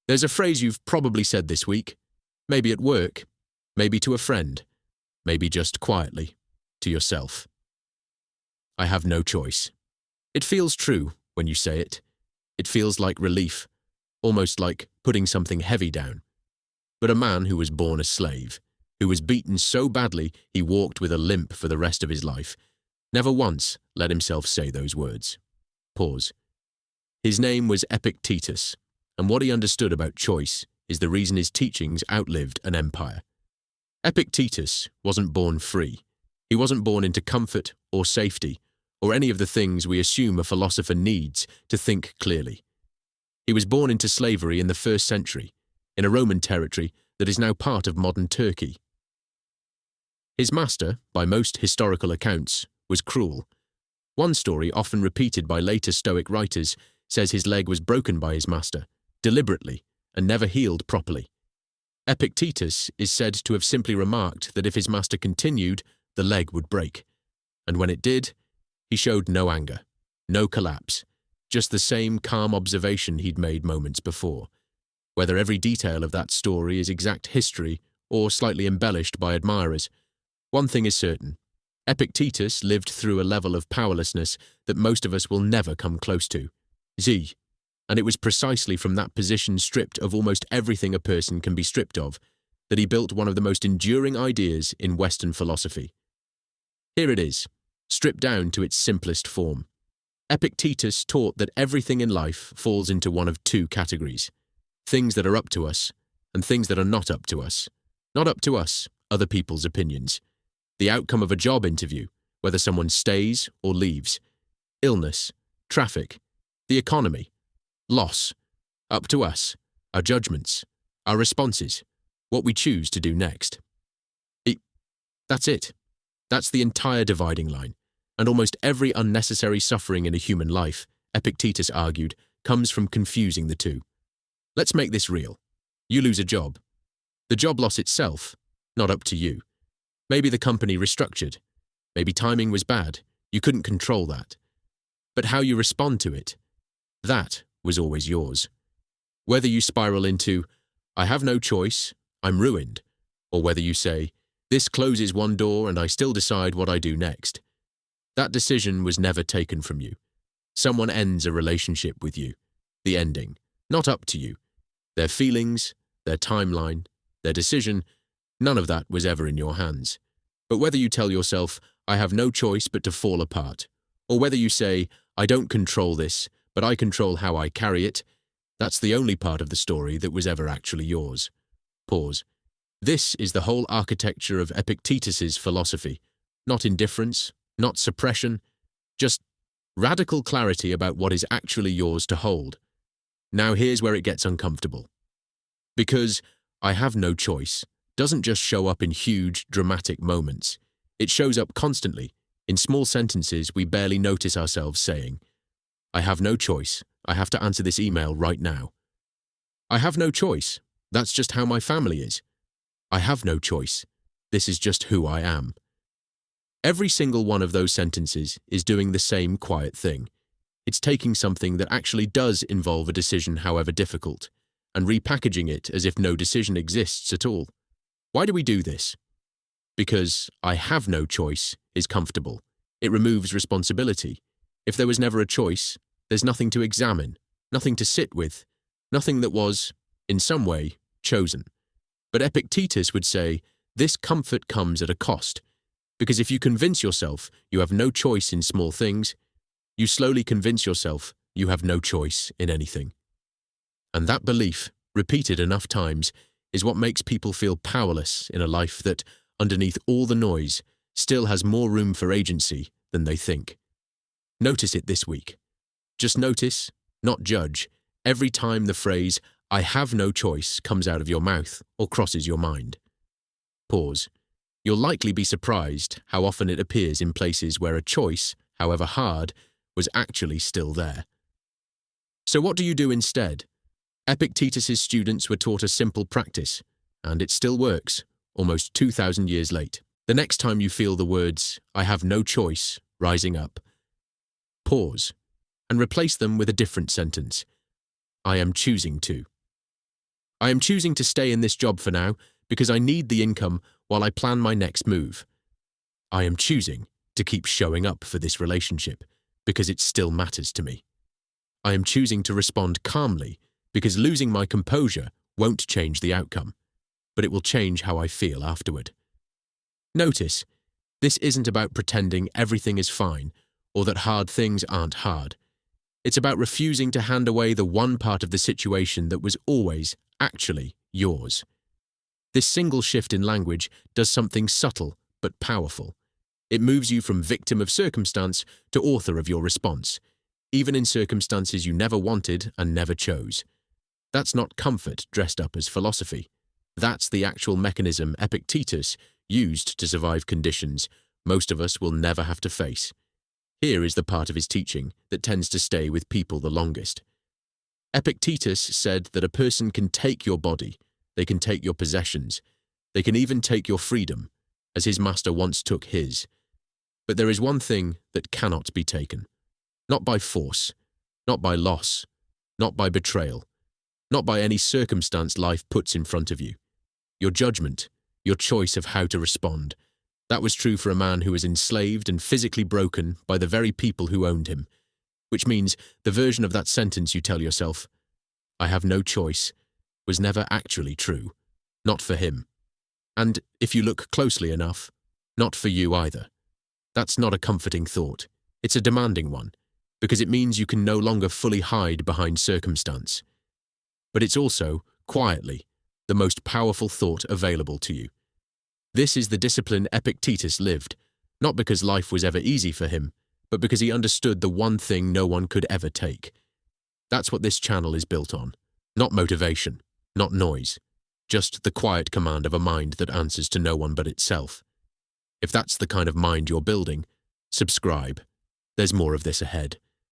There's a phrase you've probably said this week, maybe at work, maybe to a friend, maybe just quietly, to yourself. I have no choice. It feels true when you say it. It feels like relief, almost like putting something heavy down. But a man who was born a slave, who was beaten so badly he walked with a limp for the rest of his life, never once let himself say those words. Pause. His name was Epictetus, and what he understood about choice is the reason his teachings outlived an empire. Epictetus wasn't born free. He wasn't born into comfort or safety, or any of the things we assume a philosopher needs to think clearly. He was born into slavery in the 1st century, in a Roman territory that is now part of modern Turkey. His master, by most historical accounts, was cruel. One story, often repeated by later Stoic writers, says his leg was broken by his master, deliberately, and never healed properly. Epictetus is said to have simply remarked that if his master continued, the leg would break. And when it did, he showed no anger, no collapse, just the same calm observation he'd made moments before. Whether every detail of that story is exact history or slightly embellished by admirers, one thing is certain. Epictetus lived through a level of powerlessness that most of us will never come close to. And it was precisely from that position, stripped of almost everything a person can be stripped of, that he built one of the most enduring ideas in Western philosophy. Here it is, stripped down to its simplest form. Epictetus taught that everything in life falls into one of two categories: things that are up to us and things that are not up to us. Not up to us, other people's opinions. The outcome of a job interview, whether someone stays or leaves. Illness, traffic, the economy, loss. Up to us, our judgments, our responses, what we choose to do next. That's it. That's the entire dividing line. And almost every unnecessary suffering in a human life, Epictetus argued, comes from confusing the two. Let's make this real. You lose a job. The job loss itself, not up to you. Maybe the company restructured. Maybe timing was bad. You couldn't control that. But how you respond to it, that was always yours. Whether you spiral into, I have no choice, I'm ruined, or whether you say, this closes one door and I still decide what I do next. That decision was never taken from you. Someone ends a relationship with you. The ending, not up to you. Their feelings, their timeline, their decision, none of that was ever in your hands. But whether you tell yourself, I have no choice but to fall apart, or whether you say, I don't control this, but I control how I carry it, that's the only part of the story that was ever actually yours. Pause. This is the whole architecture of Epictetus's philosophy. Not indifference, not suppression, just radical clarity about what is actually yours to hold. Now here's where it gets uncomfortable. Because I have no choice doesn't just show up in huge, dramatic moments. It shows up constantly, in small sentences we barely notice ourselves saying. I have no choice. I have to answer this email right now. I have no choice. That's just how my family is. I have no choice. This is just who I am. Every single one of those sentences is doing the same quiet thing. It's taking something that actually does involve a decision, however difficult, and repackaging it as if no decision exists at all. Why do we do this? Because I have no choice is comfortable. It removes responsibility. If there was never a choice, there's nothing to examine, nothing to sit with, nothing that was, in some way, chosen. But Epictetus would say, this comfort comes at a cost, because if you convince yourself you have no choice in small things, you slowly convince yourself you have no choice in anything. And that belief, repeated enough times, is what makes people feel powerless in a life that, underneath all the noise, still has more room for agency than they think. Notice it this week. Just notice, not judge, every time the phrase, I have no choice, comes out of your mouth or crosses your mind. Pause. You'll likely be surprised how often it appears in places where a choice, however hard, was actually still there. So what do you do instead? Epictetus's students were taught a simple practice, and it still works, almost 2,000 years late. The next time you feel the words, I have no choice, rising up, pause, and replace them with a different sentence. I am choosing to. I am choosing to stay in this job for now because I need the income while I plan my next move. I am choosing to keep showing up for this relationship because it still matters to me. I am choosing to respond calmly because losing my composure won't change the outcome, but it will change how I feel afterward. Notice, this isn't about pretending everything is fine or that hard things aren't hard. It's about refusing to hand away the one part of the situation that was always, actually, yours. This single shift in language does something subtle but powerful. It moves you from victim of circumstance to author of your response, even in circumstances you never wanted and never chose. That's not comfort dressed up as philosophy. That's the actual mechanism Epictetus used to survive conditions most of us will never have to face. Here is the part of his teaching that tends to stay with people the longest. Epictetus said that a person can take your body, they can take your possessions, they can even take your freedom, as his master once took his. But there is one thing that cannot be taken. Not by force, not by loss, not by betrayal, not by any circumstance life puts in front of you. Your judgment, your choice of how to respond. That was true for a man who was enslaved and physically broken by the very people who owned him, which means the version of that sentence you tell yourself, "I have no choice," was never actually true, not for him. And if you look closely enough, not for you either. That's not a comforting thought. It's a demanding one, because it means you can no longer fully hide behind circumstance. But it's also, quietly, the most powerful thought available to you. This is the discipline Epictetus lived, not because life was ever easy for him, but because he understood the one thing no one could ever take. That's what this channel is built on. Not motivation, not noise, just the quiet command of a mind that answers to no one but itself. If that's the kind of mind you're building, subscribe. There's more of this ahead.